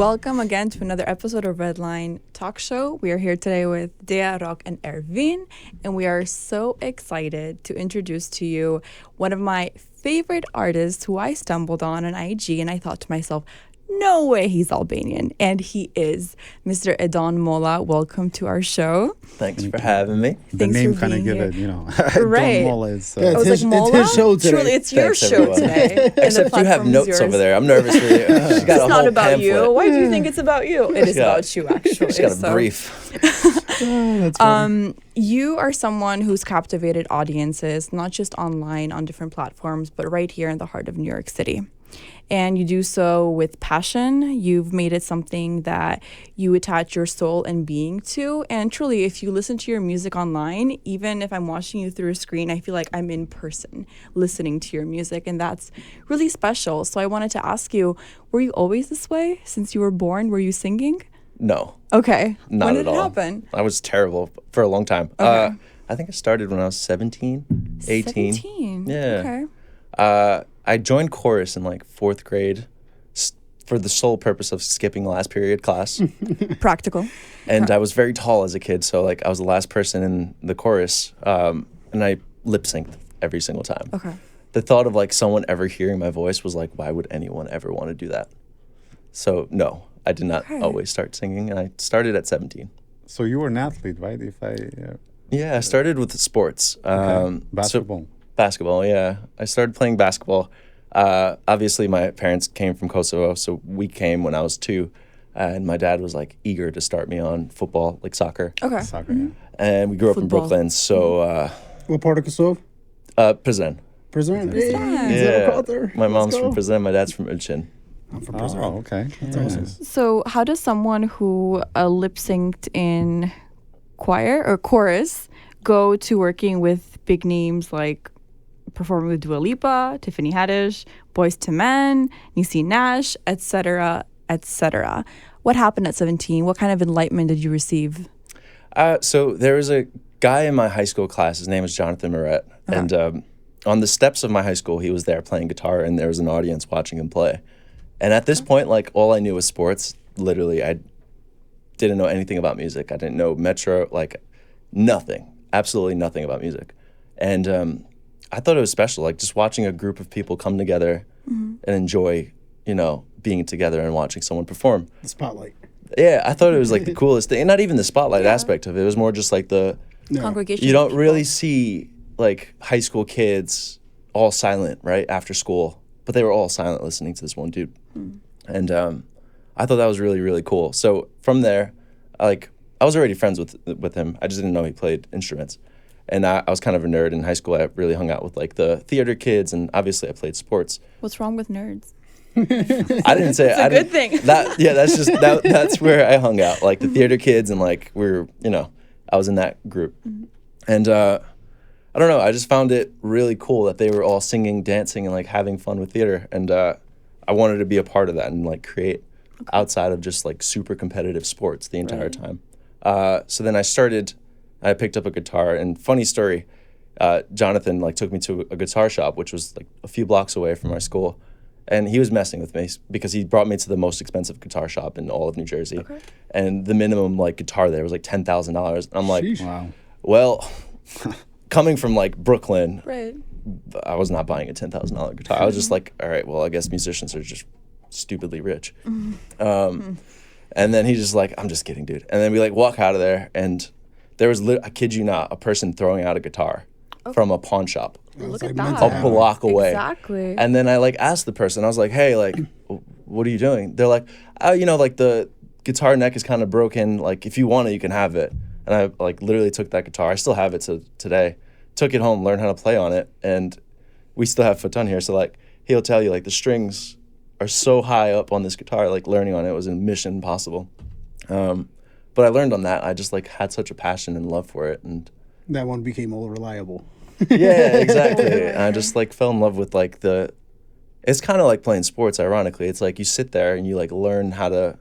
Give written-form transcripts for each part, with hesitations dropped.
Welcome again to another episode of Redline Talk Show. We are here today with Dea, Rock, and Ervin, and we are so excited to introduce to you one of my favorite artists who I stumbled on IG, and I thought to myself, no way he's Albanian. And he is. Mr. Edon Molla, welcome to our show. Thanks for having me. The name kind of give it, Right. Edon Molla is... I was like, Molla? It's his show today. Truly, it's your Thanks, show everyone. today. Except you have notes over there. I'm nervous for you. She's got It's a whole not about pamphlet. you. Why do you think it's about you? It is about you, actually. She's got a So, brief. That's funny. You are someone who's captivated audiences, not just online on different platforms, but right here in the heart of New York City. And you do so with passion. You've made it something that you attach your soul and being to. And truly, if you listen to your music online, even if I'm watching you through a screen, I feel like I'm in person listening to your music. And that's really special. So I wanted to ask you, were you always this way since you were born? Were you singing? No, Okay. not When at did all. it happen? I was terrible for a long time. Okay. I think I started when I was 17, 18. 17. Yeah. Okay. I joined chorus in like fourth grade for the sole purpose of skipping last period class. Practical. And I was very tall as a kid, so like I was the last person in the chorus, and I lip synced every single time. Okay. The thought of like someone ever hearing my voice was like, why would anyone ever want to do that? So no, I did not Okay. always start singing, and I started at 17. So you were an athlete, right? Yeah, I started with sports. Basketball. Basketball, yeah. I started playing basketball. Obviously, my parents came from Kosovo, so we came when I was 2. And my dad was like eager to start me on football, like soccer. Okay. Soccer, yeah. And we grew up in Football. Brooklyn, so What part of Kosovo? Prizren. Prizren. Yeah. My mom's from Prizren, my dad's from Ilchin. I'm from Oh, Prizren. okay. That's Very awesome. nice. So how does someone who lip synced in choir or chorus go to working with big names like performing with Dua Lipa, Tiffany Haddish, Boyz II Men, Niecy Nash, etc., etc.? What happened at 17? What kind of enlightenment did you receive? So there was a guy in my high school class. His name was Jonathan Merita. And on the steps of my high school, he was there playing guitar, and there was an audience watching him play. And at this point, like, all I knew was sports. Literally, I didn't know anything about music. I didn't know Metro, like, nothing. Absolutely nothing about music. And I thought it was special, like, just watching a group of people come together and enjoy, being together and watching someone perform. The spotlight. Yeah, I thought it was like the coolest thing. And not even the spotlight aspect of it. It was more just like the, No. Congregation. you don't of really see like high school kids all silent, right, after school. But they were all silent listening to this one dude. And I thought that was really, really cool. So from there, I was already friends with him. I just didn't know he played instruments. And I was kind of a nerd in high school. I really hung out with like the theater kids, and obviously I played sports. What's wrong with nerds? I didn't say It's a good thing. That's just that's where I hung out, like the theater kids, and like I was in that group, and I don't know, I just found it really cool that they were all singing, dancing, and like having fun with theater, and I wanted to be a part of that and like create outside of just like super competitive sports the entire time. So then I picked up a guitar, and funny story, Jonathan like took me to a guitar shop, which was like a few blocks away from our school. And he was messing with me because he brought me to the most expensive guitar shop in all of New Jersey. Okay. And the minimum like guitar there was like $10,000. And I'm like, Wow. well, coming from like Brooklyn, Right. I was not buying a $10,000 guitar. I was just like, all right, well, I guess musicians are just stupidly rich. And then he's just like, I'm just kidding, dude. And then we like walk out of there, and there was, I kid you not, a person throwing out a guitar from a pawn shop. Look like at meant that. to A block away. Exactly. And then I like asked the person, I was like, hey, like, what are you doing? They're like, oh, like the guitar neck is kind of broken. Like, if you want it, you can have it. And I like literally took that guitar. I still have it to today. Took it home, learned how to play on it. And we still have Fatun here. So like, he'll tell you like the strings are so high up on this guitar, like learning on it was a mission impossible. But I learned on that. I just like had such a passion and love for it. And That one became all reliable. yeah, exactly. And I just like fell in love with like it's kind of like playing sports, ironically. It's like you sit there and you like learn how to,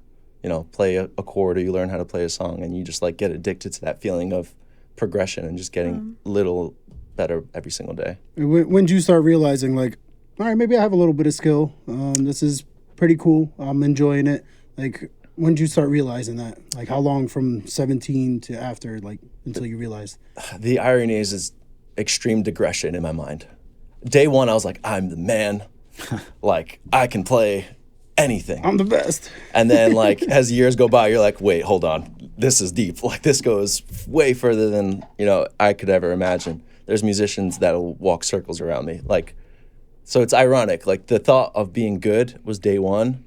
play a chord, or you learn how to play a song, and you just like get addicted to that feeling of progression and just getting little better every single day. When did you start realizing, like, all right, maybe I have a little bit of skill. This is pretty cool. I'm enjoying it. Like, when did you start realizing that? Like, how long from 17 to after, like, until you realized? The irony is extreme digression in my mind. Day one, I was like, I'm the man. Like, I can play anything. I'm the best. And then, like, as years go by, you're like, wait, hold on. This is deep. Like, this goes way further than, I could ever imagine. There's musicians that'll walk circles around me. Like, so it's ironic. Like, the thought of being good was day one.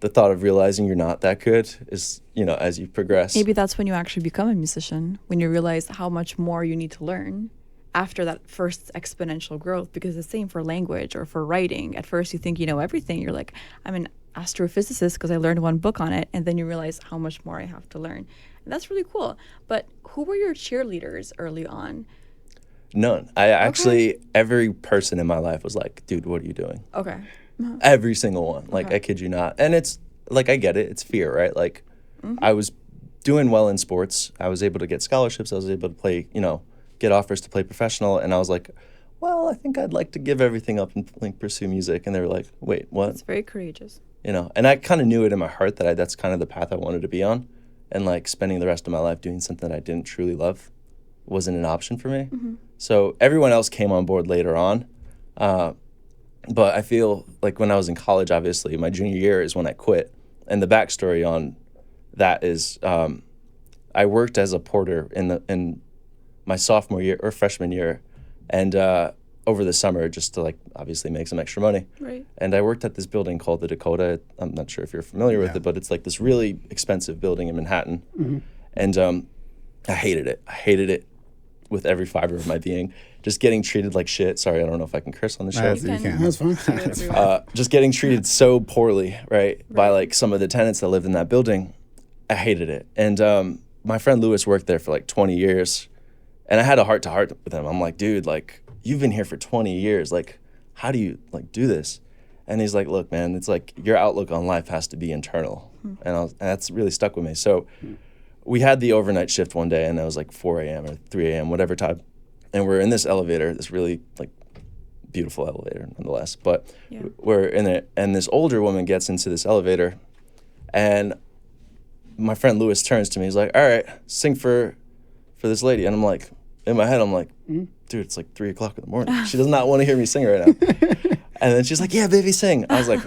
The thought of realizing you're not that good is, as you progress. Maybe that's when you actually become a musician, when you realize how much more you need to learn after that first exponential growth. Because the same for language or for writing. At first you think you know everything. You're like, I'm an astrophysicist because I learned one book on it. And then you realize how much more I have to learn. And that's really cool. But who were your cheerleaders early on? None. I actually, every person in my life was like, dude, what are you doing? Okay. Every single one. Like, I kid you not. And it's, like, I get it. It's fear, right? Like, I was doing well in sports. I was able to get scholarships. I was able to play, get offers to play professional. And I was like, well, I think I'd like to give everything up and like pursue music. And they were like, wait, what? That's very courageous. And I kind of knew it in my heart that that's kind of the path I wanted to be on. And like spending the rest of my life doing something that I didn't truly love wasn't an option for me. So everyone else came on board later on. But I feel like when I was in college, obviously, my junior year is when I quit. And the backstory on that is I worked as a porter in my sophomore year or freshman year. And over the summer, just to like obviously make some extra money. Right. And I worked at this building called the Dakota. I'm not sure if you're familiar with it, but it's like this really expensive building in Manhattan. And I hated it. I hated it with every fiber of my being. Just getting treated like shit. Sorry, I don't know if I can curse on the show. You can. That's fine. Just getting treated so poorly, right, by like some of the tenants that lived in that building. I hated it. And my friend Lewis worked there for like 20 years. And I had a heart-to-heart with him. I'm like, dude, like, you've been here for 20 years. Like, how do you, like, do this? And he's like, look, man, it's like your outlook on life has to be internal. And that's really stuck with me. So we had the overnight shift one day, and it was like 4 a.m. or 3 a.m., whatever time. And we're in this elevator, this really, like, beautiful elevator, nonetheless. But we're in it, and this older woman gets into this elevator, and my friend Lewis turns to me. He's like, all right, sing for this lady. And I'm like, in my head, I'm like, dude, it's like 3 o'clock in the morning. She does not want to hear me sing right now. And then she's like, yeah, baby, sing. I was like,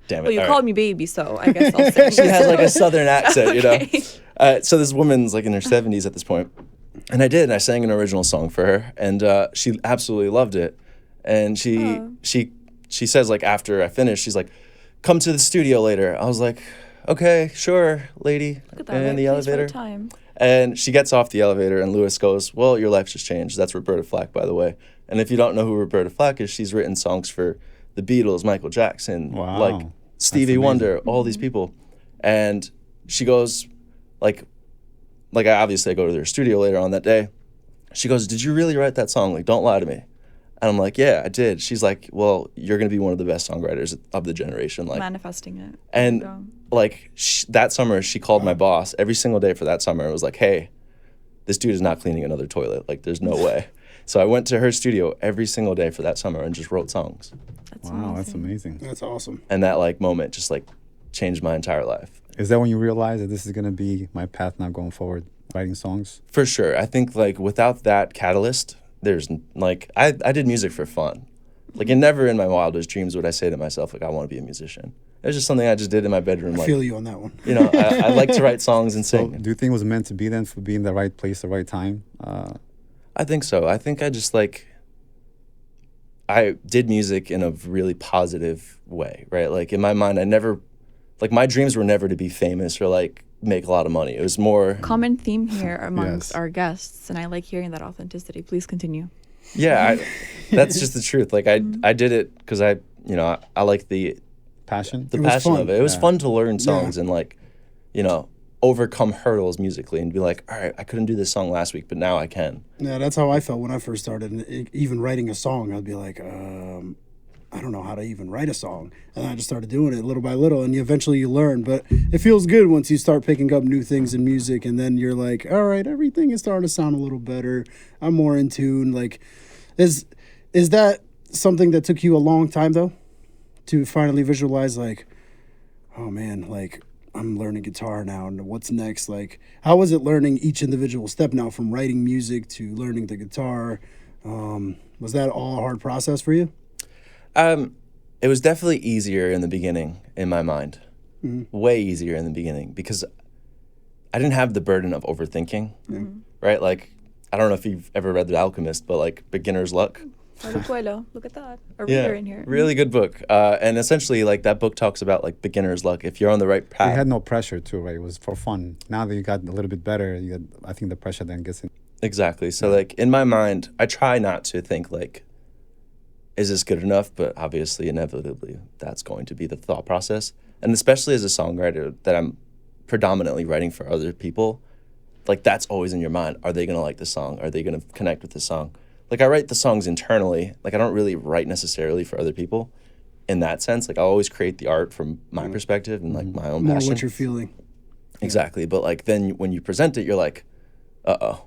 damn it. Well, you all called right. me baby, so I guess I'll sing. She has like a southern accent, Okay. So this woman's like in her 70s at this point. And I did, and I sang an original song for her, and she absolutely loved it. And she says, like, after I finished, she's like, come to the studio later. I was like, okay, sure, lady. Look at that, in the right place, right elevator. time. And she gets off the elevator, and Lewis goes, well, your life's just changed. That's Roberta Flack, by the way. And if you don't know who Roberta Flack is, she's written songs for the Beatles, Michael Jackson, Wow. like Stevie Wonder, all these people. And she goes, like I obviously I go to their studio later on that day. She goes, did you really write that song? Like, don't lie to me. And I'm like, yeah, I did. She's like, well, you're going to be one of the best songwriters of the generation. Like, Manifesting it. and like that summer, she called my boss every single day for that summer. It was like, hey, this dude is not cleaning another toilet. Like, there's no way. So I went to her studio every single day for that summer and just wrote songs. That's Wow, amazing. that's amazing. That's awesome. And that like moment just like changed my entire life. Is that when you realize that this is going to be my path now going forward, writing songs? For sure. I think like without that catalyst, there's like, I did music for fun. Like, and never in my wildest dreams would I say to myself, like, I want to be a musician. It was just something I just did in my bedroom. I Like, feel you on that one. I like to write songs and So sing. do you think it was meant to be then, for being the right place, the right time? I think so. I think I just like, I did music in a really positive way, right? Like in my mind, I never, like my dreams were never to be famous or like make a lot of money. It was more, Common theme here amongst Yes. our guests, and I like hearing that authenticity. Please continue. yeah, that's just the truth. Like I did it because I like the Passion? It was passion fun. of it. It was Yeah. fun to learn songs and like, overcome hurdles musically and be like, all right, I couldn't do this song last week, but now I can. Yeah, that's how I felt when I first started. And even writing a song, I'd be like, I don't know how to even write a song. And I just started doing it little by little, and eventually you learn. But it feels good once you start picking up new things in music, and then you're like, all right, everything is starting to sound a little better. I'm more in tune. Like, is that something that took you a long time, though, to finally visualize, like, oh, man, like, I'm learning guitar now, and what's next? Like, how was it learning each individual step now, from writing music to learning the guitar? Was that all a hard process for you? It was definitely easier in the beginning in my mind. Way easier in the beginning because I didn't have the burden of overthinking, right? Like, I don't know if you've ever read The Alchemist, but like beginner's luck. Look at that. A reader in here. Really good book. And essentially, like, that book talks about like beginner's luck. If you're on the right path. You had no pressure too, right? It was for fun. Now that you got a little bit better, I think the pressure then gets in. Exactly. So like in my mind, I try not to think like, is this good enough? But obviously, inevitably, that's going to be the thought process. And especially as a songwriter that I'm predominantly writing for other people, like that's always in your mind. Are they going to like this song? Are they going to connect with this song? Like I write the songs internally. Like I don't really write necessarily for other people in that sense. Like I always create the art from my perspective and like my own More passion. what you're feeling. Exactly. But like then when you present it, you're like, uh-oh,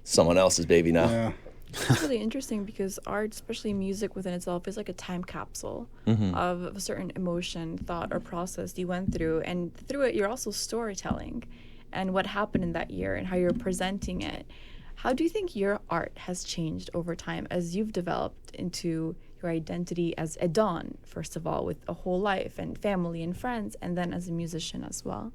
someone else's baby now. Yeah. It's really interesting because art, especially music within itself, is like a time capsule of a certain emotion, thought, or process you went through. And through it, you're also storytelling and what happened in that year and how you're presenting it. How do you think your art has changed over time as you've developed into your identity as Edon, first of all, with a whole life and family and friends, and then as a musician as well?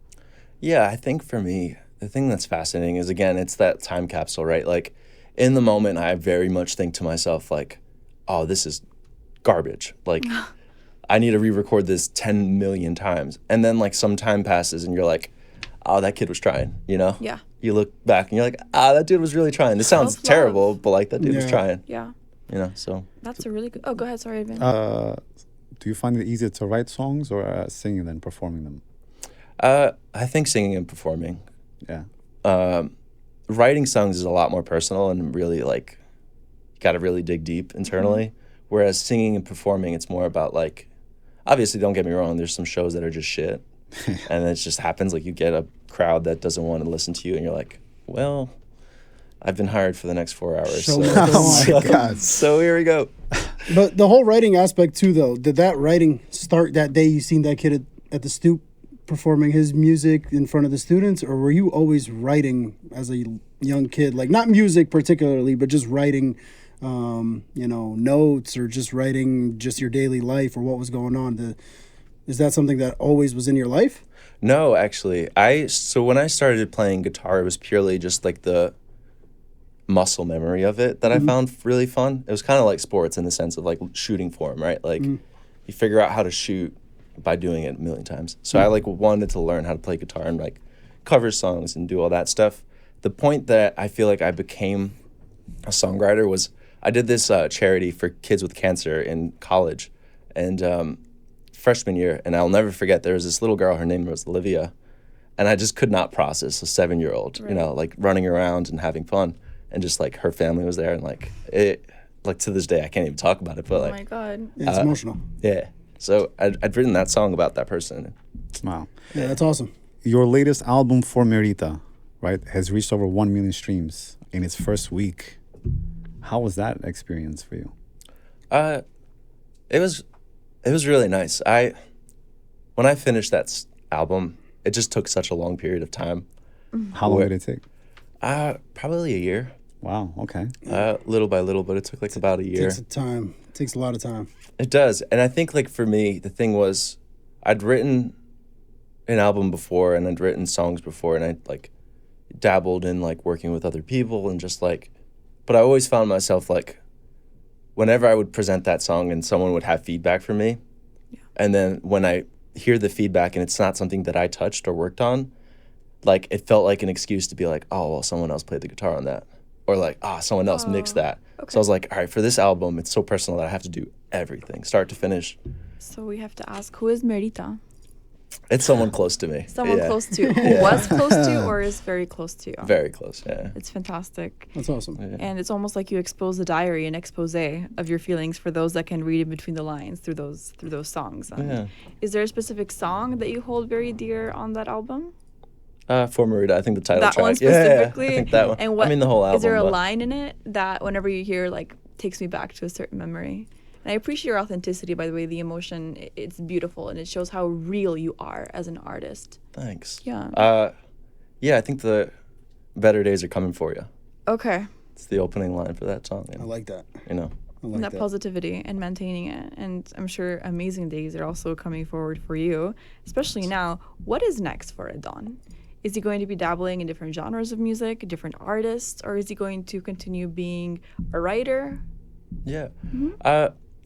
Yeah, I think for me, the thing that's fascinating is, again, it's that time capsule, right? Like, in the moment, I very much think to myself, like, oh, this is garbage. Like, I need to re-record this 10 million times. And then, like, some time passes and you're like, oh, that kid was trying, you know? Yeah. You look back and you're like, that dude was really trying. This sounds Self-love. terrible, but, like, that dude was trying. Yeah. You know, so. That's a really good... Oh, go ahead. Sorry, Ivan. Do you find it easier to write songs or singing than performing them? I think singing and performing. Yeah. Writing songs is a lot more personal and really, like, you got to really dig deep internally. Whereas singing and performing, it's more about, like, obviously, don't get me wrong, there's some shows that are just shit. And it just happens, like, you get a crowd that doesn't want to listen to you, and you're like, well, I've been hired for the next 4 hours. Show So, must go on. Oh my God. so here we go. But the whole writing aspect too, though, did that writing start that day you seen that kid at the stoop performing his music in front of the students, or were you always writing as a young kid? Like, not music particularly, but just writing, notes, or just writing just your daily life or what was going on. Is that something that always was in your life? No, actually. So when I started playing guitar, it was purely just like the muscle memory of it that I found really fun. It was kind of like sports in the sense of like shooting form, right? Like you figure out how to shoot by doing it a million times. So I like wanted to learn how to play guitar and like cover songs and do all that stuff. The point that I feel like I became a songwriter was I did this charity for kids with cancer in college, and freshman year, and I'll never forget, there was this little girl, her name was Olivia, and I just could not process a 7-year-old, like running around and having fun, and just like her family was there, and like it, like to this day I can't even talk about it, but Oh like, my God. Yeah, it's emotional. yeah. So I'd written that song about that person. Wow. Yeah, that's awesome. Your latest album, For Merita, right, has reached over 1 million streams in its first week. How was that experience for you? It was really nice. When I finished that album, it just took such a long period of time. How long did it take? Probably a year. Wow, okay. Little by little, but it took like about a year. It takes a lot of time. It does. And I think like for me, the thing was I'd written an album before and I'd written songs before, and I'd like dabbled in like working with other people and just like, but I always found myself like, whenever I would present that song and someone would have feedback for me, and then when I hear the feedback and it's not something that I touched or worked on, like it felt like an excuse to be like, oh, well, someone else played the guitar on that. Or like, someone else mixed that. Okay. So I was like, all right, for this album, it's so personal that I have to do everything, start to finish. So we have to ask, who is Merita? It's someone close to me. Someone Yeah. close to, who was close to or is very close to you. Very close, yeah. It's fantastic. That's awesome. And it's almost like you expose a diary, an expose of your feelings for those that can read in between the lines through those songs. Yeah. Is there a specific song that you hold very dear on that album? For Merita, I think the title That track. one specifically? Yeah, I think that one. And what, I mean, the whole album. is there a but- line in it that whenever you hear, like, takes me back to a certain memory? And I appreciate your authenticity, by the way. The emotion, it's beautiful, and it shows how real you are as an artist. Thanks. Yeah. Yeah, I think the better days are coming for you. Okay. It's the opening line for that song. I like that. You know. I like that positivity and maintaining it. And I'm sure amazing days are also coming forward for you, especially now. What is next for Edon? Is he going to be dabbling in different genres of music, different artists, or is he going to continue being a writer? Yeah.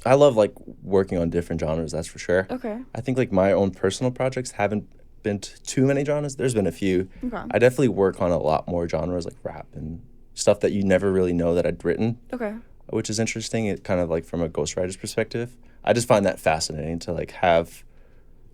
I love like working on different genres, that's for sure. Okay. I think like my own personal projects haven't been too many genres. There's been a few. Okay. I definitely work on a lot more genres like rap and stuff that you never really know that I'd written. Okay. Which is interesting. It kind of like from a ghostwriter's perspective. I just find that fascinating to like have,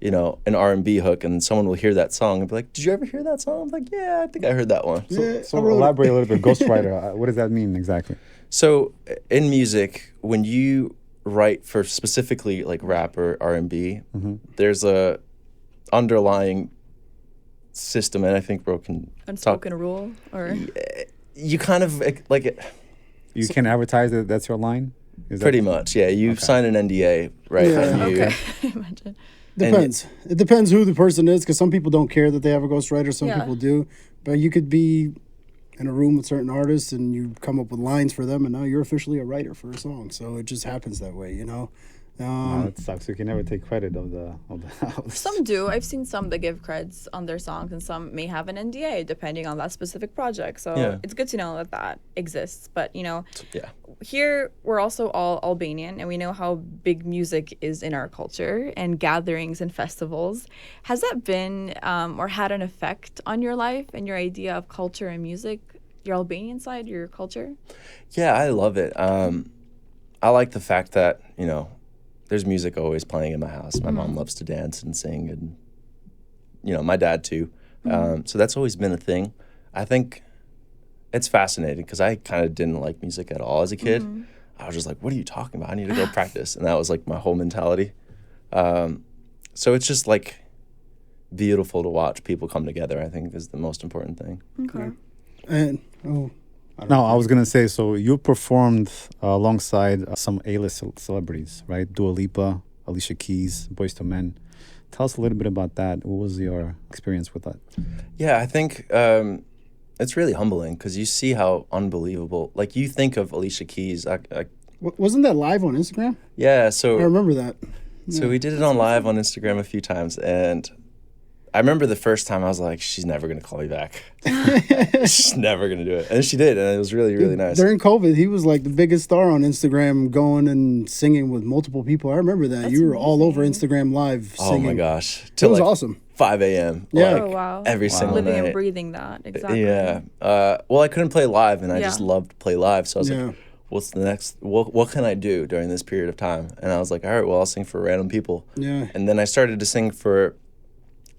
you know, an R&B hook and someone will hear that song and be like, "Did you ever hear that song?" I'm like, "Yeah, I think I heard that one." So elaborate a little bit. Ghostwriter. What does that mean exactly? So in music, when you write for specifically like rap or R&B, there's a underlying system, and I think bro can unspoken rule, or you kind of like it. You can advertise that that's your line? Pretty much, yeah. You sign an NDA, right? Yeah. And you, okay. Imagine. Depends. It depends who the person is, because some people don't care that they have a ghostwriter. Some Yeah. people do. But you could be in a room with certain artists and you come up with lines for them, and now you're officially a writer for a song. So it just happens that way, you know? That sucks. You can never take credit of the Some do. I've seen some that give creds on their songs, and some may have an NDA depending on that specific project. So Yeah. it's good to know that that exists. But, you know, yeah. here we're also all Albanian, and we know how big music is in our culture and gatherings and festivals. Has that been or had an effect on your life and your idea of culture and music, your Albanian side, your culture? Yeah, I love it. I like the fact that, you know, there's music always playing in my house. My mom loves to dance and sing, and, you know, my dad too. So that's always been a thing. I think it's fascinating because I kind of didn't like music at all as a kid. I was just like, what are you talking about? I need to go practice. And that was like my whole mentality. So it's just like beautiful to watch people come together, I think is the most important thing. Okay. And, I was gonna say. So you performed alongside some A-list celebrities, right? Dua Lipa, Alicia Keys, Boyz II Men. Tell us a little bit about that. What was your experience with that? Yeah, I think it's really humbling because you see how unbelievable. Like you think of Alicia Keys. wasn't that live on Instagram? Yeah, so I remember that. So we did it on live on Instagram a few times, and I remember the first time I was like, she's never going to call me back. She's never going to do it. And she did, and it was really, really nice. During COVID, he was like the biggest star on Instagram, going and singing with multiple people. I remember that. That's you were all over amazing. Instagram live Oh singing. my gosh. It Till was like awesome. 5 a.m. Yeah. Like Oh, wow. every single Living night. and breathing that, exactly. Yeah. Well, I couldn't play live, and I Yeah. just loved to play live. So I was Yeah. like, what's the next, what can I do during this period of time? And I was like, all right, well, I'll sing for random people. Yeah. And then I started to sing for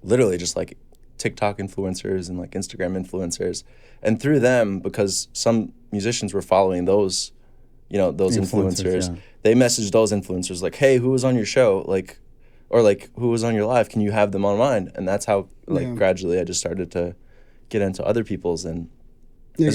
literally just like TikTok influencers and like Instagram influencers. And through them, because some musicians were following those, you know, those influencers, yeah. they messaged those influencers like, hey, who was on your show? Like, or like, who was on your live? Can you have them on mine? And that's how like Yeah. gradually I just started to get into other people's. And Yeah,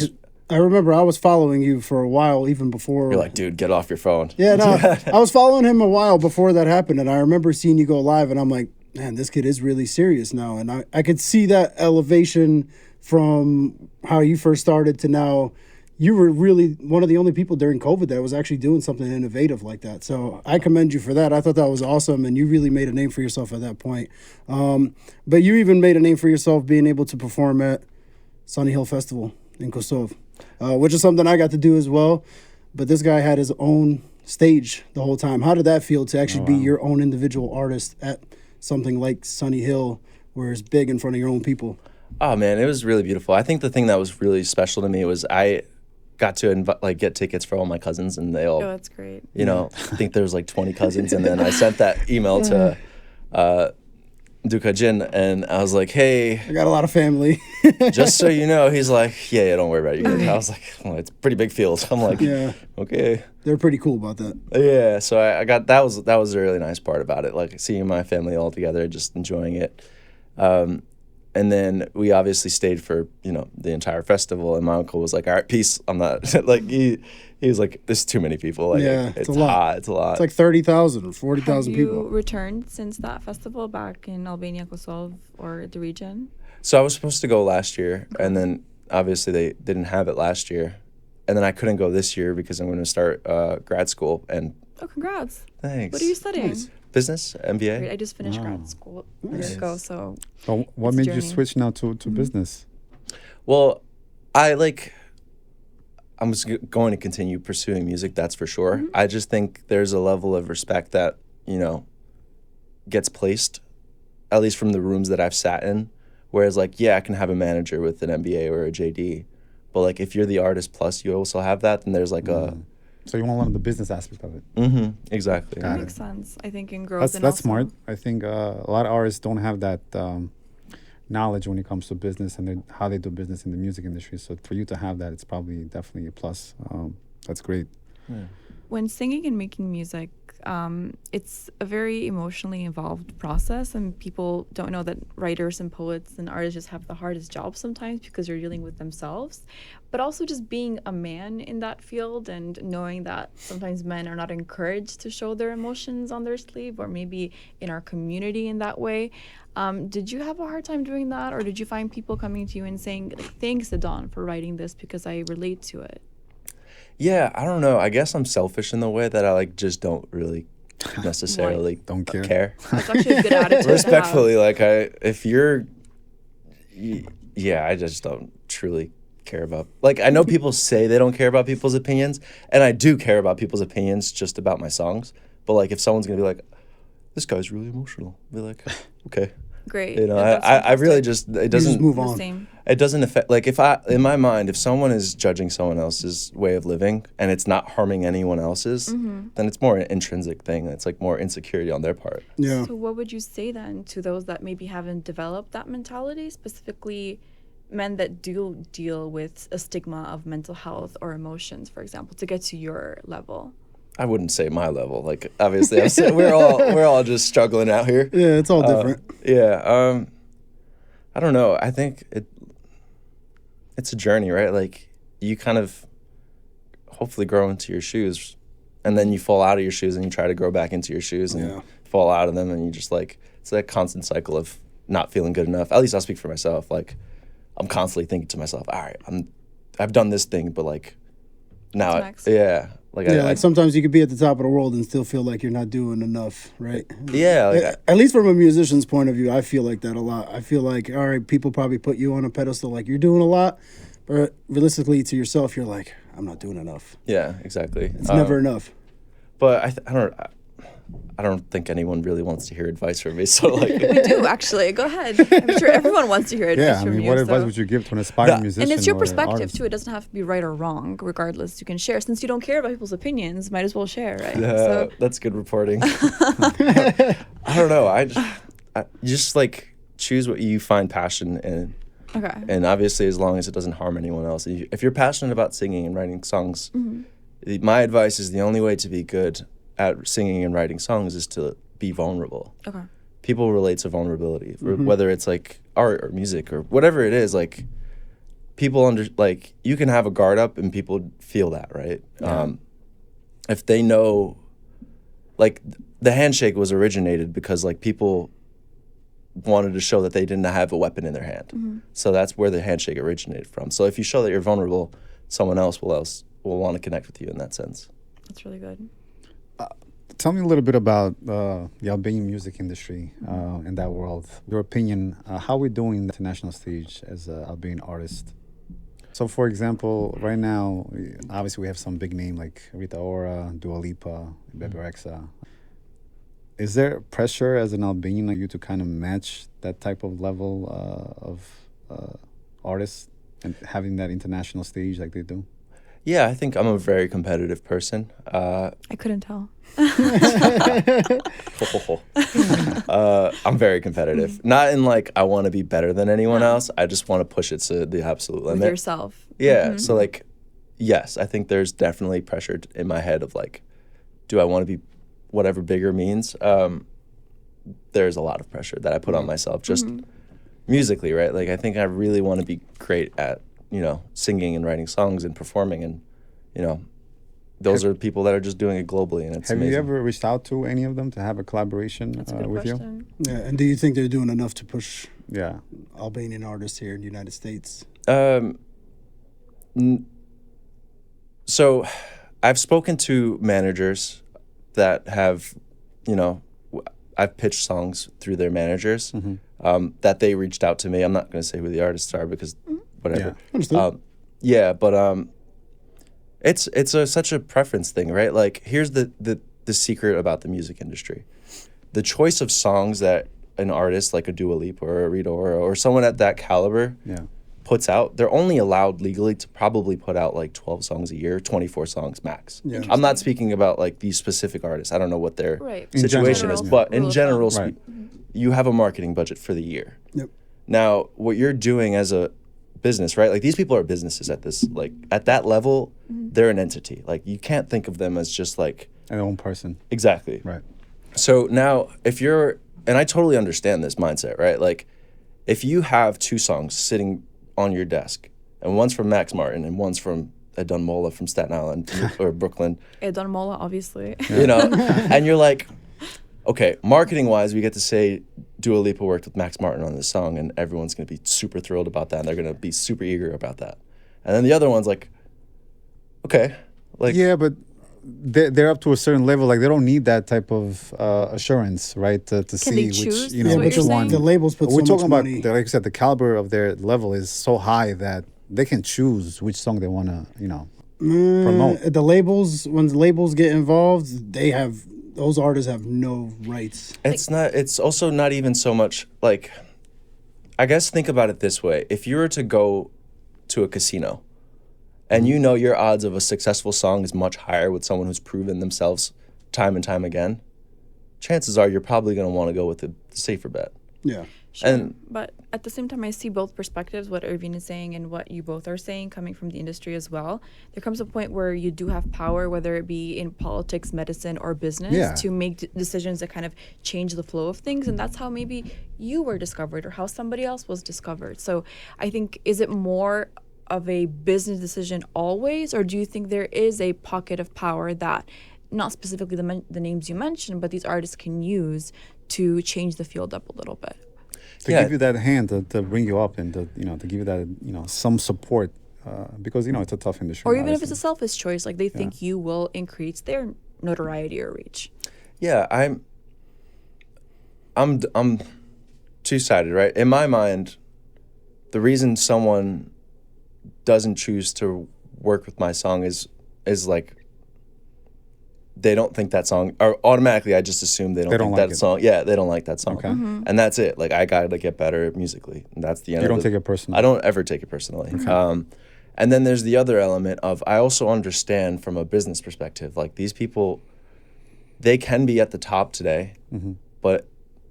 I remember I was following you for a while, even before. you're like, dude, get off your phone. Yeah, no, I was following him a while before that happened, and I remember seeing you go live, and I'm like, man, this kid is really serious now. And I could see that elevation from how you first started to now. You were really one of the only people during COVID that was actually doing something innovative like that. So I commend you for that. I thought that was awesome, and you really made a name for yourself at that point. But you even made a name for yourself being able to perform at Sunny Hill Festival in Kosovo, which is something I got to do as well. But this guy had his own stage the whole time. How did that feel to actually be your own individual artist at something like Sunny Hill, where it's big in front of your own people? Oh man, it was really beautiful. I think the thing that was really special to me was I got to get tickets for all my cousins, and they all, Oh, that's great. you know, I think there was like 20 cousins, and then I sent that email to Duka Jin, and I was like, hey, I got a lot of family. just so you know, he's like, yeah, don't worry about it. You're good. I was like, well, it's a pretty big field. I'm like, Yeah. okay. They're pretty cool about that. Yeah, so I got that was a really nice part about it, like seeing my family all together, just enjoying it. And then we obviously stayed for, you know, the entire festival, and my uncle was like, all right, peace. I'm not like He was like, "There's too many people. Like, Yeah, it's it's a lot. hot. It's a lot." It's like 30,000 or Have 40,000 you people. returned since that festival back in Albania, Kosovo, or the region? So I was supposed to go last year, and then obviously they didn't have it last year, and then I couldn't go this year because I'm going to start grad school. And Oh, congrats. thanks. What are you studying? Nice. Business, MBA. Great. I just finished Wow. grad school a year Nice. ago, so So what It's a made you journey. switch now to business? Well, I'm just going to continue pursuing music, that's for sure. I just think there's a level of respect that, gets placed, at least from the rooms that I've sat in. Whereas, like, yeah, I can have a manager with an MBA or a JD, but, like, if you're the artist plus you also have that, then there's, like, So you want to learn the business aspect of it. exactly. Got that it. makes sense. I think in growth. That's and smart. also- I think a lot of artists don't have that knowledge when it comes to business and how they do business in the music industry. So for you to have that, it's probably definitely a plus. That's great. When singing and making music, it's a very emotionally involved process, and people don't know that writers and poets and artists just have the hardest job sometimes because you're dealing with themselves. But also just being a man in that field and knowing that sometimes men are not encouraged to show their emotions on their sleeve, or maybe in our community in that way. Did you have a hard time doing that, or did you find people coming to you and saying, like, "Thanks, Edon, for writing this because I relate to it"? Yeah, I don't know. I guess I'm selfish in the way that I just don't really necessarily Don't care. That's actually a good attitude. to have. Respectfully, like I just don't truly care about. Like, I know people say they don't care about people's opinions, and I do care about people's opinions just about my songs. But like, if someone's gonna be like, "This guy's really emotional," I'll be like, "Okay." Great. You know, Yeah, that's I really fantastic. just it You just doesn't move on. Same. it doesn't affect, like, if in my mind, if someone is judging someone else's way of living and it's not harming anyone else's, then it's more an intrinsic thing. It's like more insecurity on their part. Yeah. So what would you say then to those that maybe haven't developed that mentality, specifically men that do deal with a stigma of mental health or emotions, for example, to get to your level? I wouldn't say my level. Like, obviously, we're all just struggling out here. Yeah, it's all different. Yeah. I don't know. I think it's a journey, right? Like, you kind of hopefully grow into your shoes, and then you fall out of your shoes and you try to grow back into your shoes and Yeah. fall out of them, and you just, like, it's that constant cycle of not feeling good enough. At least I'll speak for myself. Like, I'm constantly thinking to myself, all right, I've done this thing, but like now, What's next? yeah. Like, Yeah, like sometimes you could be at the top of the world and still feel like you're not doing enough, right? yeah, like, At least from a musician's point of view, I feel like that a lot. I feel like, all right, people probably put you on a pedestal like you're doing a lot, but realistically to yourself, you're like, I'm not doing enough. yeah, exactly. It's never enough. But I don't think anyone really wants to hear advice from me. So like, We do, actually. Go ahead. I'm sure everyone wants to hear advice Yeah, I from mean, you. what advice so- would you give to an aspiring Yeah. musician? And it's your or perspective, artist? too. It doesn't have to be right or wrong, regardless. You can share. Since you don't care about people's opinions, might as well share, right? that's good reporting. I don't know. I just like choose what you find passion in. Okay. And obviously, as long as it doesn't harm anyone else. If you're passionate about singing and writing songs, my advice is the only way to be good at singing and writing songs is to be vulnerable. Okay. People relate to vulnerability, whether it's like art or music or whatever it is. Like, people like, you can have a guard up and people feel that, right? If they know, like, the handshake was originated because like people wanted to show that they didn't have a weapon in their hand. So that's where the handshake originated from. So if you show that you're vulnerable, someone else will want to connect with you in that sense. That's really good. Tell me a little bit about the Albanian music industry in that world. Your opinion, how we're doing the international stage as an Albanian artist. So, for example, right now, obviously we have some big name like Rita Ora, Dua Lipa, Bebe Rexha. Is there pressure as an Albanian like you to kind of match that type of level of artists and having that international stage like they do? Yeah, I think I'm a very competitive person. I couldn't tell. I'm very competitive. Not in like I want to be better than anyone else. I just want to push it to the absolute With limit. yourself. Yeah. So like, yes, I think there's definitely pressure in my head of like, do I want to be whatever bigger means? There's a lot of pressure that I put on myself just musically, right? Like, I think I really want to be great at, singing and writing songs and performing, and, those are people that are just doing it globally, and it's Have amazing. you ever reached out to any of them to have a collaboration That's a good with you? question. Yeah, and do you think they're doing enough to push Yeah. Albanian artists here in the United States? So I've spoken to managers that have, I've pitched songs through their managers that they reached out to me. I'm not going to say who the artists are because whatever. Yeah. Understood. But it's such a preference thing, right? Like, here's the secret about the music industry. The choice of songs that an artist like a Dua Lipa or a Rita or someone at that caliber puts out, they're only allowed legally to probably put out like 12 songs a year, 24 songs max. Yeah. I'm not speaking about like these specific artists. I don't know what their Right. situation general, is, yeah. but in Rule of general, thumb. Right. you have a marketing budget for the year. Yep. Now, what you're doing as a business, right? Like, these people are businesses at this, like, at that level, they're an entity. Like, you can't think of them as just like An own person. exactly. Right. So now, if you're, and I totally understand this mindset, right? Like, if you have 2 songs sitting on your desk, and one's from Max Martin and one's from Edon Molla from Staten Island or Brooklyn, Edon Molla, obviously. and you're like, okay, marketing-wise, we get to say Dua Lipa worked with Max Martin on this song, and everyone's going to be super thrilled about that, and they're going to be super eager about that. And then the other one's like, okay, like, Yeah, but they're up to a certain level. Like, they don't need that type of assurance, right? To see they which, choose? you Is know, what which you're one. saying? The labels put We're so talking much about, money. like I said, the caliber of their level is so high that they can choose which song they want to, promote. The labels, when the labels get involved, those artists have no rights. it's also not even so much like, I guess think about it this way. If you were to go to a casino and you know your odds of a successful song is much higher with someone who's proven themselves time and time again, chances are you're probably going to want to go with the safer bet. Yeah. Sure. And- But at the same time, I see both perspectives, what Irvine is saying and what you both are saying, coming from the industry as well. There comes a point where you do have power, whether it be in politics, medicine, or business, Yeah. to make decisions that kind of change the flow of things. And that's how maybe you were discovered or how somebody else was discovered. So I think, is it more of a business decision always, or do you think there is a pocket of power that, not specifically the names you mentioned, but these artists can use to change the field up a little bit? To give you that hand to bring you up and to give you that some support because it's a tough industry. Or even if it's a obviously. selfish choice, like they think you will increase their notoriety or reach. Yeah, I'm two-sided, right? In my mind, the reason someone doesn't choose to work with my song is like, they don't think that song, or automatically I just assume they don't think like that it. song. Yeah, they don't like that song. Okay. And that's it. Like, I gotta get better musically. And that's the end You of don't take it personally. I don't ever take it personally. And then there's the other element of, I also understand from a business perspective, like, these people, they can be at the top today, but,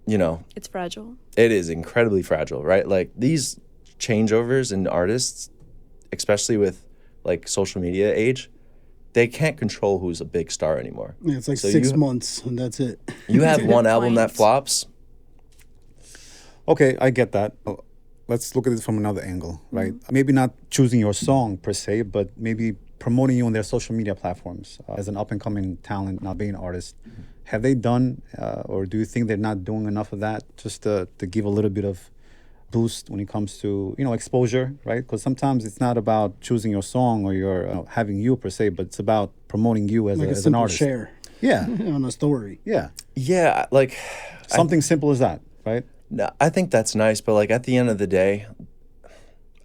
It's fragile. it is incredibly fragile, right? Like, these changeovers in artists, especially with like social media age, they can't control who's a big star anymore. Yeah, it's like So 6 months, and that's it. You have That's a good one album that point. flops. Okay, I get that. Let's look at it from another angle, right? Maybe not choosing your song per se, but maybe promoting you on their social media platforms as an up-and-coming talent, not being an artist. Have they done, or do you think they're not doing enough of that, just to give a little bit of boost when it comes to exposure, right? Because sometimes it's not about choosing your song or your having you per se, but it's about promoting you as, Like a as an simple artist. share Yeah, on a story. yeah. Yeah, like, Something simple as that, right? no, I think that's nice, but like, at the end of the day,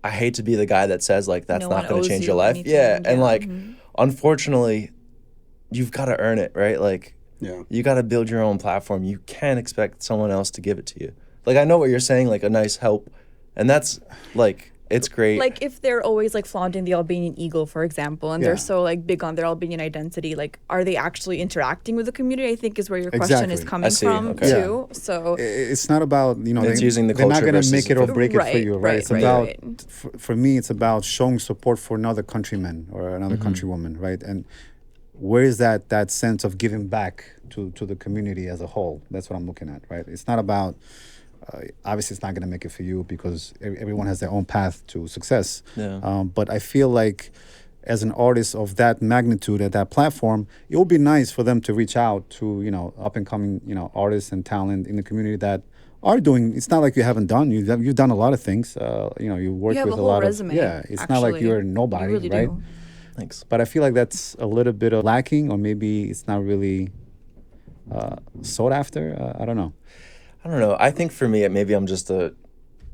I hate to be the guy that says like, that's No not one going owes to change you your life. anything, Yeah, and yeah. like, unfortunately, you've got to earn it, right? Like, Yeah. you got to build your own platform. You can't expect someone else to give it to you. Like, I know what you're saying, like a nice help, and that's like, it's great. Like if they're always like flaunting the Albanian eagle, for example, and Yeah. they're so like big on their Albanian identity, like are they actually interacting with the community? I think is where your question is Exactly. coming I see, from okay. too. So It's not about It's using the they're not culture gonna versus make it or the- break it for Right, you, right? right, It's right, about right. For me, it's about showing support for another countryman or another countrywoman, right? And where is that sense of giving back to the community as a whole? That's what I'm looking at, right? It's not about obviously it's not going to make it for you because everyone has their own path to success. Yeah. But I feel like as an artist of that magnitude at that platform, it would be nice for them to reach out to, up and coming, artists and talent in the community that are doing. It's not like you haven't done. You've done a lot of things. You work You have with a a lot whole resume, of. Yeah, it's not like actually. you're nobody, You really right? do. Thanks. But I feel like that's a little bit of lacking, or maybe it's not really sought after. I don't know. I don't know. I think for me, maybe I'm just a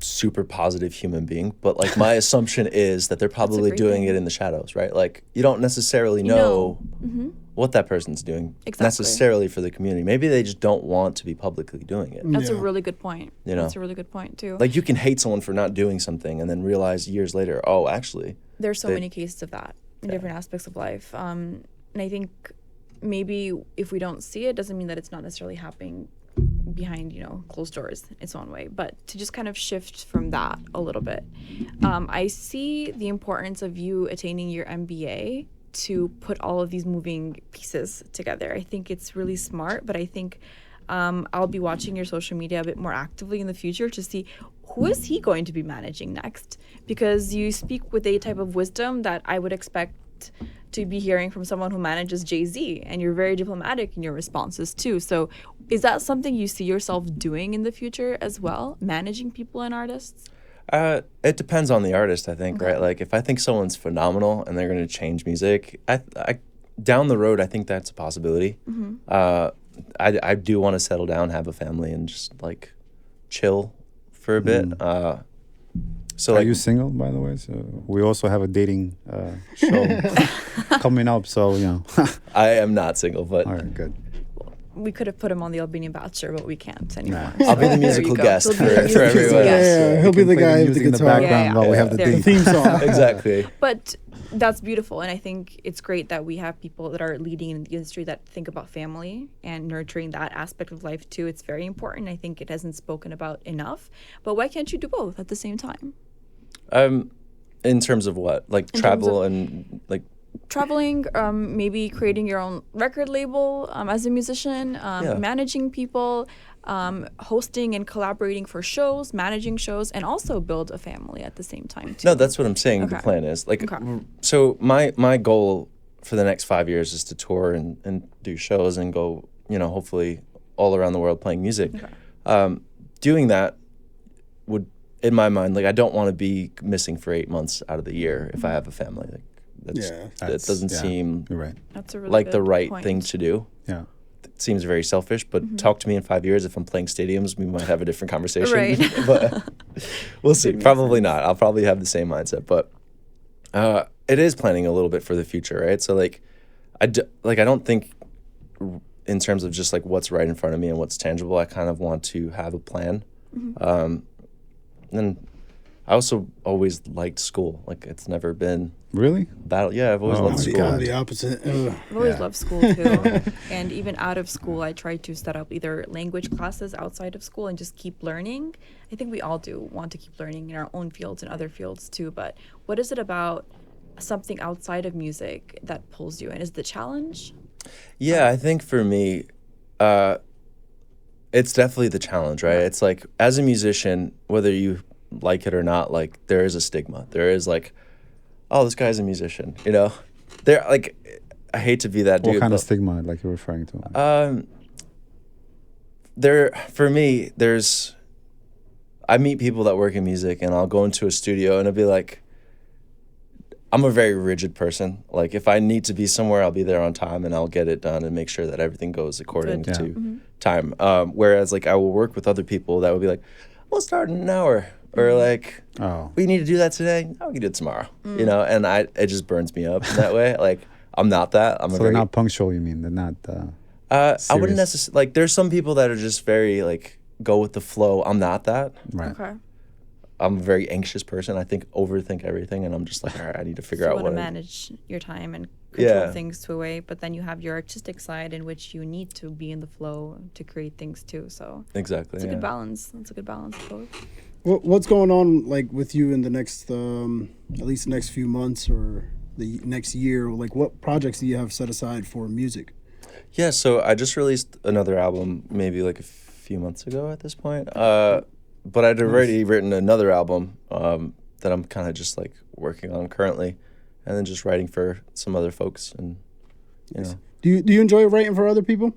super positive human being, but like my assumption is that they're probably great doing thing. it in the shadows, right? Like you don't necessarily You know know. what that person's doing Exactly. necessarily for the community. Maybe they just don't want to be publicly doing it. That's a Yeah. really good point. You know? That's a really good point too. Like you can hate someone for not doing something and then realize years later, oh, actually, There's so they- many cases of that in different aspects of life. And I think maybe if we don't see it, doesn't mean that it's not necessarily happening behind closed doors its own way, but to just kind of shift from that a little bit. I see the importance of you attaining your MBA to put all of these moving pieces together. I think it's really smart, but I think I'll be watching your social media a bit more actively in the future to see who is he going to be managing next, because you speak with a type of wisdom that I would expect to be hearing from someone who manages Jay-Z, and you're very diplomatic in your responses too. So is that something you see yourself doing in the future as well, managing people and artists? It depends on the artist, I think, Okay. right? Like if I think someone's phenomenal and they're going to change music, I down the road, I think that's a possibility. I do want to settle down, have a family, and just like chill for a bit. So Are like you single, by the way? So we also have a dating show coming up. So I am not single, but all right, good. We could have put him on the Albanian Bachelor, but we can't anymore. I'll be the There musical you go. guest He'll for, be the for musical everyone. guest. Yeah, he'll be can the play guy with the music in the guitar. background Yeah, while we yeah. have the There date. you Theme song. Exactly. But that's beautiful, and I think it's great that we have people that are leading in the industry that think about family and nurturing that aspect of life too. It's very important. I think it hasn't spoken about enough. But why can't you do both at the same time? In terms of what? Like In terms travel of- and like Traveling, maybe creating your own record label as a musician, Yeah. managing people, hosting and collaborating for shows, managing shows, and also build a family at the same time too. no, that's what I'm saying. The Okay. plan is like Okay. so my goal for the next 5 years is to tour and do shows and go, hopefully all around the world playing music. Doing that would, in my mind, like I don't want to be missing for 8 months out of the year if I have a family. Like that doesn't seem You're right. That's a really like the good right point. thing to do. Yeah. It seems very selfish, but Mm-hmm. talk to me in 5 years if I'm playing stadiums, we might have a different conversation. Right. But we'll see. Makes Probably not. I'll probably have the same mindset, but it is planning a little bit for the future, right? So like I don't think in terms of just like what's right in front of me and what's tangible. I kind of want to have a plan. And I also always liked school. Like it's never been Really? battle. Yeah, I've always Oh loved my school. God. I'm the opposite. Ugh. I've always Yeah. loved school too. And even out of school, I try to set up either language classes outside of school and just keep learning. I think we all do want to keep learning in our own fields and other fields too. But what is it about something outside of music that pulls you in? Is the challenge? Yeah, I think for me, it's definitely the challenge, right? It's like as a musician, whether you like it or not, like there is a stigma. There is like, oh, this guy's a musician, There, like, I hate to be that dude. What kind of but, stigma, like you're referring to? for me, I meet people that work in music, and I'll go into a studio, and it'll be like, I'm a very rigid person. Like, if I need to be somewhere, I'll be there on time, and I'll get it done and make sure that everything goes according Good. to Yeah. time. Whereas, like, I will work with other people that will be like, we'll start in an hour, or like, Oh. we need to do that today. No, we can do it tomorrow. And it just burns me up in that way. Like, I'm not that. I'm So a they're very not punctual, you mean? They're not. I wouldn't serious. necessarily like. There's some people that are just very like go with the flow. I'm not that. Right. Okay. I'm a very anxious person. I overthink everything, and I'm just like, all right, I need to figure So you out want what. to manage your time and control Yeah. things to a way, but then you have your artistic side in which you need to be in the flow to create things too. So Exactly. it's a yeah. good balance. That's a good balance of both. What's going on like with you in the next, at least the next few months or the next year? Like, what projects do you have set aside for music? Yeah. So I just released another album, maybe like a few months ago at this point. But I'd already written another album that I'm kind of just like working on currently, and then just writing for some other folks, and you know. Do you enjoy writing for other people?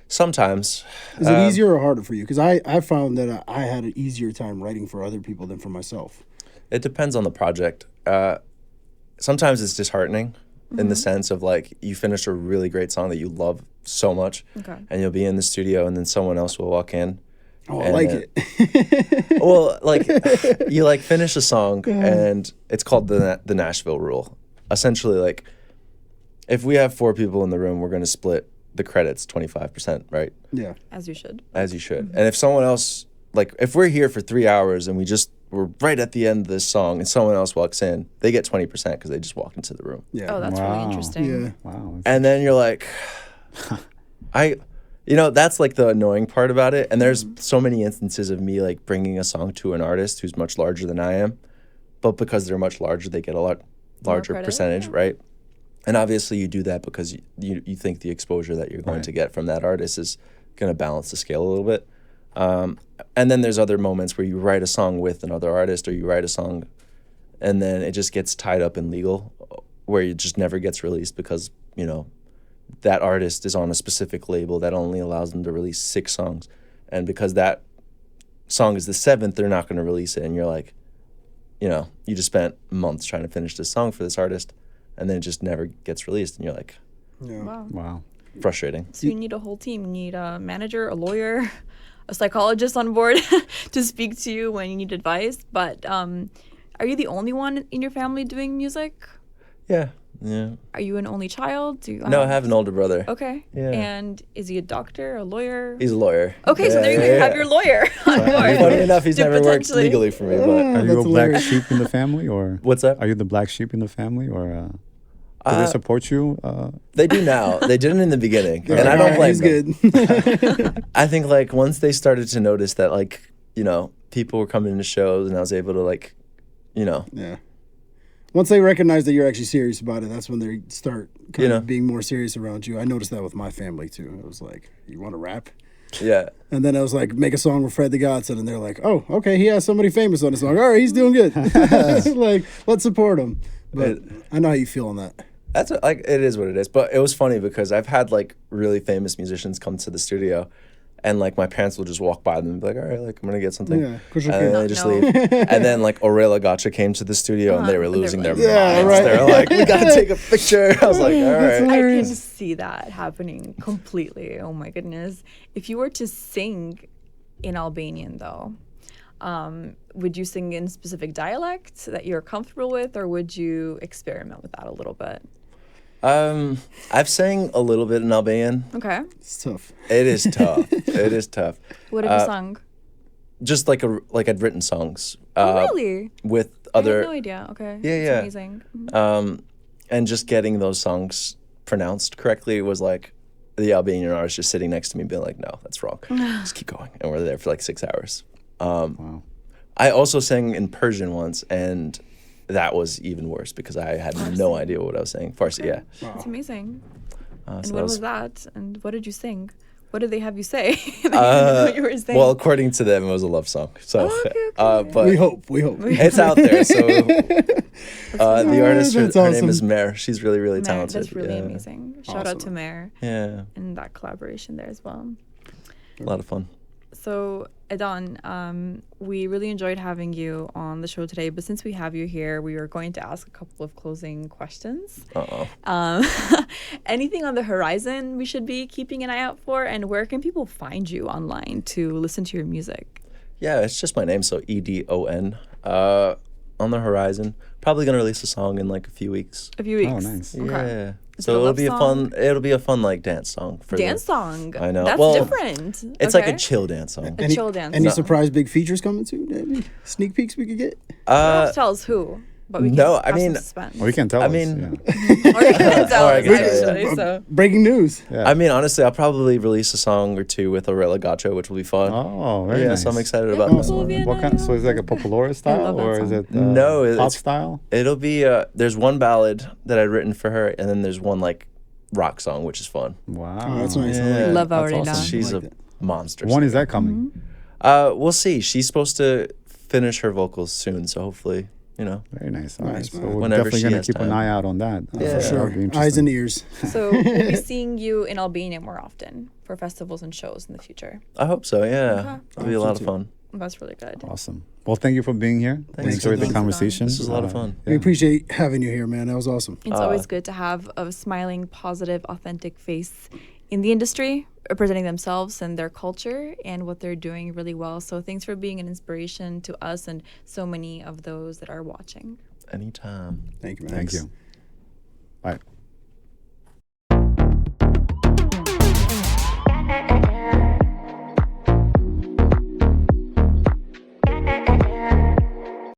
Sometimes. Is it easier or harder for you? Because I found that I had an easier time writing for other people than for myself. It depends on the project. Sometimes it's disheartening in the sense of like you finish a really great song that you love so much, and you'll be in the studio and then someone else will walk in. Oh, I like then, it. well, like you like finish a song and it's called the Nashville rule. Essentially, like if we have 4 people in the room, we're going to split the credits 25%, right? Yeah. As you should. As you should. And if someone else, like if we're here for 3 hours and we're right at the end of this song and someone else walks in, they get 20% because they just walked into the room. Yeah. Oh, that's really interesting. Yeah. Wow. And then you're like, that's like the annoying part about it. And there's so many instances of me like bringing a song to an artist who's much larger than I am, but because they're much larger, they get a lot larger percentage, right? And obviously you do that because you think the exposure that you're going to get from that artist is going to balance the scale a little bit. And then there's other moments where you write a song with another artist, or you write a song and then it just gets tied up in legal where it just never gets released because, you know, that artist is on a specific label that only allows them to release 6 songs. And because that song is the 7th, they're not going to release it. And you're like, you know, you just spent months trying to finish this song for this artist, and then it just never gets released. And you're like, Wow. Frustrating. So you need a whole team. You need a manager, a lawyer, a psychologist on board to speak to you when you need advice. But are you the only one in your family doing music? Yeah. Are you an only child? No, I have an older brother. Okay. Yeah. And is he a doctor, a lawyer? He's a lawyer. Okay, so there you have your lawyer on board. Funny enough, he's To never worked potentially- legally for me. But Are you a That's black hilarious. sheep in the family, or what's that? are you the black sheep in the family, or do they support you? They do now. They didn't in the beginning, and I don't blame He's them. good. I think like once they started to notice that like, you know, people were coming to shows and I was able to like, you know. Yeah. Once they recognize that you're actually serious about it, that's when they start kind of being more serious around you. I noticed that with my family too. It was like, you want to rap? Yeah. And then I was like, make a song with Fred the Godson, and they're like, oh, okay, he has somebody famous on the song. All right, he's doing good. Like, let's support him. But I know how you feel on that. That's like it is what it is. But it was funny because I've had like really famous musicians come to the studio, and like my parents will just walk by them and be like, all right, like I'm gonna get something. Yeah, and then they just leave. And then like Aurelia Gotcha came to the studio and they were losing their minds. Yeah, right. They were like, we gotta take a picture. I was like, all right. I can see that happening completely. Oh my goodness. If you were to sing in Albanian though, would you sing in specific dialects that you're comfortable with, or would you experiment with that a little bit? I've sang a little bit in Albanian. Okay. It's tough. It is tough. It is tough. What have you sung? Just like I'd written songs. Oh, really? With I other. had no idea. Okay. Yeah, That's yeah. amazing. And just getting those songs pronounced correctly was like the Albanian artist just sitting next to me being like, no, that's wrong. Just keep going. And we're there for like 6 hours. Wow. I also sang in Persian once, and that was even worse because I had no idea what I was saying. Farsi, yeah. That's amazing. And So when that was that? And what did you sing? What did they have you say? That you didn't know what you were saying? Well, according to them, it was a love song. So, okay. but We hope. it's out there. So the artist, her That's name awesome. is Mare. She's really, really Mare, talented. that's really yeah. amazing. Shout out to Mare Yeah, and that collaboration there as well. a lot of fun. So, Edon, we really enjoyed having you on the show today, but since we have you here, we are going to ask a couple of closing questions. Anything on the horizon we should be keeping an eye out for, and where can people find you online to listen to your music? Yeah, it's just my name, so Edon. On the horizon, probably gonna release a song in like a few weeks. A few weeks. Oh, nice. Okay. Yeah. Is So it a it'll love be song? it'll be a fun like dance song for Dance song. I know. That's Well, different. It's like a Okay. chill dance song. A chill dance Any song. surprise big features coming too? Maybe sneak peeks we could get. You don't have to tell us who, but we can no, I have mean- some suspense. Or you can tell I us. mean- yeah. Or you can tell Or I us, can tell you. actually. So. Breaking news. Yeah. I mean, honestly, I'll probably release a song or two with Aurelia Gotcha, which will be fun. Oh, very yeah, nice. so I'm excited about Yeah, that. cool, yeah. What kind? So it's like a Popolora style, love that or is song. it No, pop it's- style? It'll be there's one ballad that I'd written for her, and then there's one like rock song, which is fun. Wow, Oh, that's nice. I Yeah. like it. Love That's Aurela. awesome. She's like a that. monster. When is that coming? We'll see. She's supposed to finish her vocals soon, so hopefully you know. Very nice. All right. Nice, So man. we're Whenever definitely she going to has keep an time. eye out on that. Yeah. For That sure. would be Eyes and interesting. ears. So we'll be seeing you in Albania more often for festivals and shows in the future. I hope so. Yeah, Okay. it'll be a Hope so lot of too. fun. That's really good. Awesome. Well, thank you for being here. We Thanks, enjoyed the Edon. conversation. This was a lot of fun. We appreciate having you here, man. That was awesome. It's always good to have a smiling, positive, authentic face in the industry, representing themselves and their culture and what they're doing really well. So thanks for being an inspiration to us and so many of those that are watching. Anytime. Thank you, man. Thank you. All right.